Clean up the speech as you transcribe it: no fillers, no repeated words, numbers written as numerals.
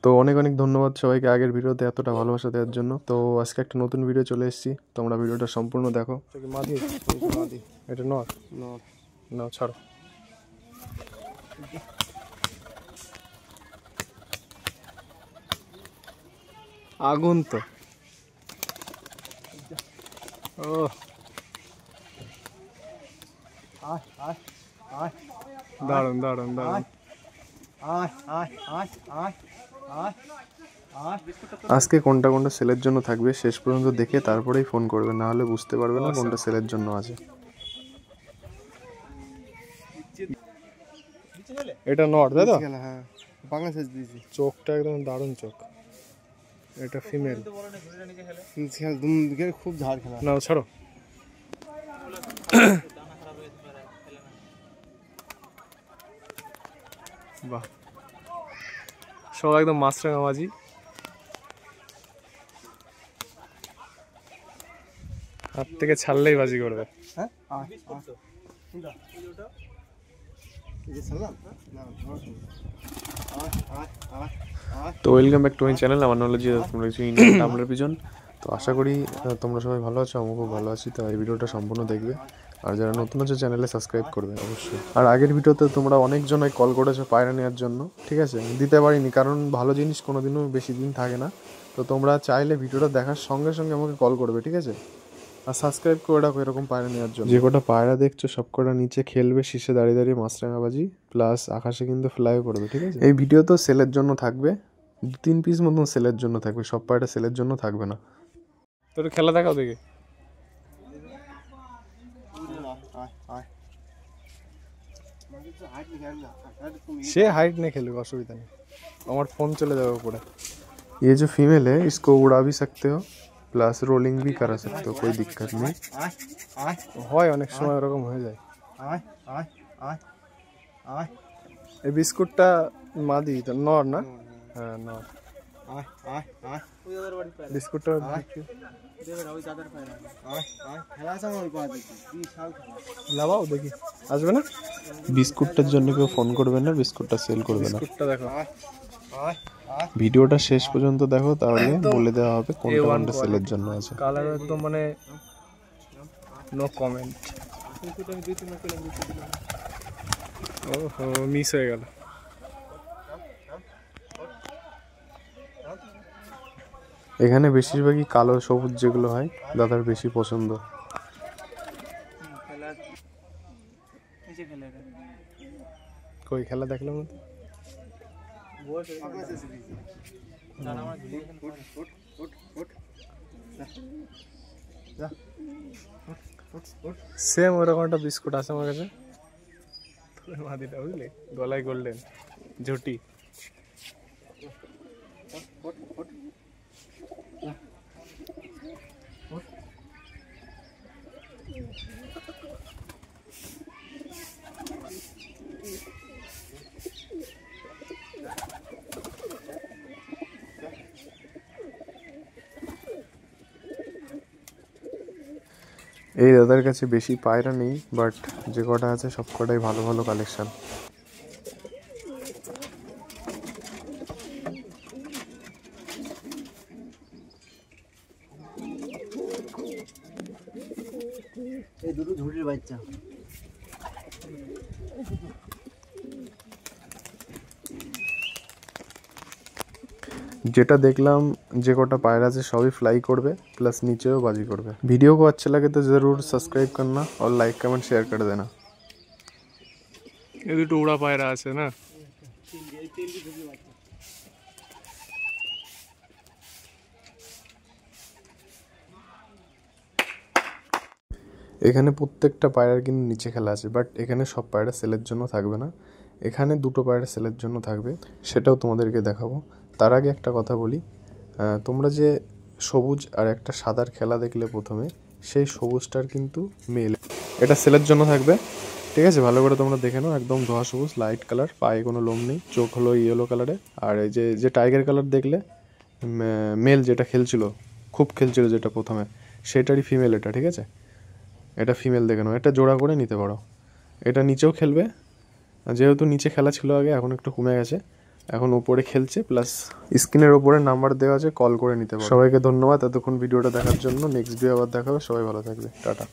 তো অনেক অনেক ধন্যবাদ সবাইকে আগের ভিডিওতে এতটা ভালোবাসা দেওয়ার জন্য। তো আজকে একটা নতুন ভিডিও চলে এসেছি, তোমরা ভিডিওটা সম্পূর্ণ দেখো। এটা নর না ছাড়ো। আগুন তো ও দারুন দারুন দারুন। আজকে কোনটা কোনটা সেলের জন্য থাকবে শেষ পর্যন্ত দেখে তারপরেই ফোন করবে, না হলে বুঝতে পারবে না কোনটা সেলের জন্য আছে। এটা নর তাই তো? হ্যাঁ, বাংলাদেশ দিয়েছি। চোখটা একদম দারুণ চোখ। এটা ফিমেল। খুব ঝাড় খেলা। না ছাড়ো। বাহ, সব একদম মাছরাঙা মাঝি। হাত থেকে ছাড়লেই বাজি করবে। হ্যাঁ, তো welcome back to my channel. আমার নলেজ তোমরা কিছু ইন্ডিয়ান টামলার পিজন। তো আশা করি তোমরা সবাই ভালো আছো, আমি খুব ভালো আছি। তো এই ভিডিওটা সম্পূর্ণ দেখবে, আর যারা নতুন আছে চ্যানেলে সাবস্ক্রাইব করবে অবশ্যই। আর আগের ভিডিওতে তোমরা অনেকজনই কল করেছো পায়রা নেওয়ার জন্য, ঠিক আছে? দিতে পারিনি কারণ ভালো জিনিস কোনোদিনও বেশি দিন থাকে না। তো তোমরা চাইলে ভিডিওটা দেখার সঙ্গে সঙ্গে আমাকে কল করবে, ঠিক আছে? আর সাবস্ক্রাইব করে রাখো এরকম পায়রা নেওয়ার জন্য। যে কটা পায়রা দেখছো সব কটা নিচে খেলবে, শীষে দাঁড়িয়ে দাঁড়িয়ে মাছরাঙাবাজি, প্লাস আকাশে কিন্তু ফ্লাইও করবে, ঠিক আছে? এই ভিডিও তো সেলের জন্য থাকবে, 2-3 পিস মতন সেলের জন্য থাকবে, সব পায়রা সেলের জন্য থাকবে না। তোর খেলা দেখাও দেখে। সে हाइट नहीं खेलेगा, असुविधा नहीं। हमारा फोन चले जाएगा ऊपर। ये जो फीमेल है इसको उड़ा भी सकते हो, प्लस रोलिंग भी करा सकते हो, कोई दिक्कत नहीं হয়, অনেক সময় এরকম হয়ে যায়। এই বিস্কুটটা মাদি তো নর না? হ্যাঁ নর। বিস্কুটটা লাগাও দেখি আসবে না। বিস্কুটটার জন্য কেউ ফোন করবে না, বিস্কুটটা সেল করবে না। বিস্কুটটা দেখো, ভিডিওটা শেষ পর্যন্ত দেখো, তাহলে বলে দেওয়া হবে কোনটা কোনটা সেলের জন্য আছে। কালার একদম মানে নো কমেন্ট। ওহো, মিস হয়ে গেল। এখানে বেশিরভাগই কালো সবুজ যেগুলো হয় দাদার বেশি পছন্দ। কই খেলা দেখলাম না তো। সেম ওরকম একটা বিস্কুট আছে আমার কাছে, মাদিটা বুঝলি, গলায় গোল্ডেন ঝুটি। এই দাদার কাছে বেশি পায়রা নেই, বাট যে কটা আছে সব কটাই ভালো ভালো কালেকশন। এই দুটো ঝুড়ির বাচ্চা। যেটা দেখলাম যে কটা पायरा আছে সবই ফ্লাই করবে, प्लस नीचेও बाजी করবে। वीडियो को अच्छा लगे तो ज़रूर सब्सक्राइब करना और लाइक कमेंट शेयर कर देना। ये দুটো উড়া पायरा আছে না? এখানে প্রত্যেকটা পায়রার কিন্তু নিচে খেলা আছে, বাট এখানে সব পায়রা সেলের জন্য থাকবে না। এখানে দুটো পায়রা সেলের জন্য থাকবে, সেটাও তোমাদেরকে দেখাবো। তার আগে একটা কথা বলি, তোমরা যে সবুজ আর একটা সাদার খেলা দেখলে প্রথমে, সেই সবুজটার কিন্তু মেল, এটা সেলের জন্য থাকবে, ঠিক আছে? ভালো করে তোমরা দেখে নাও, একদম ধোয়া সবুজ, লাইট কালার, পায়ে কোনো লোম নেই, চোখ হলো ইয়েলো কালারে। আর এই যে যে টাইগার কালার দেখলে মেল, যেটা খেলছিল, খুব খেলছিল যেটা প্রথমে, সেটারই ফিমেল এটা, ঠিক আছে? এটা ফিমেল দেখে নাও, এটা জোড়া করে নিতে পারো। এটা নিচেও খেলবে, যেহেতু নিচে খেলা ছিল আগে, এখন একটু কমে গেছে, এখন উপরে খেলছে, প্লাস স্ক্রিনের উপরে নাম্বার দেওয়া আছে, কল করে নিতে পারবে। সবাইকে ধন্যবাদ এতক্ষণ ভিডিওটা দেখার জন্য। নেক্সট ভিডিও আবার দেখা হবে। সবাই ভালো থাকবে, টাটা।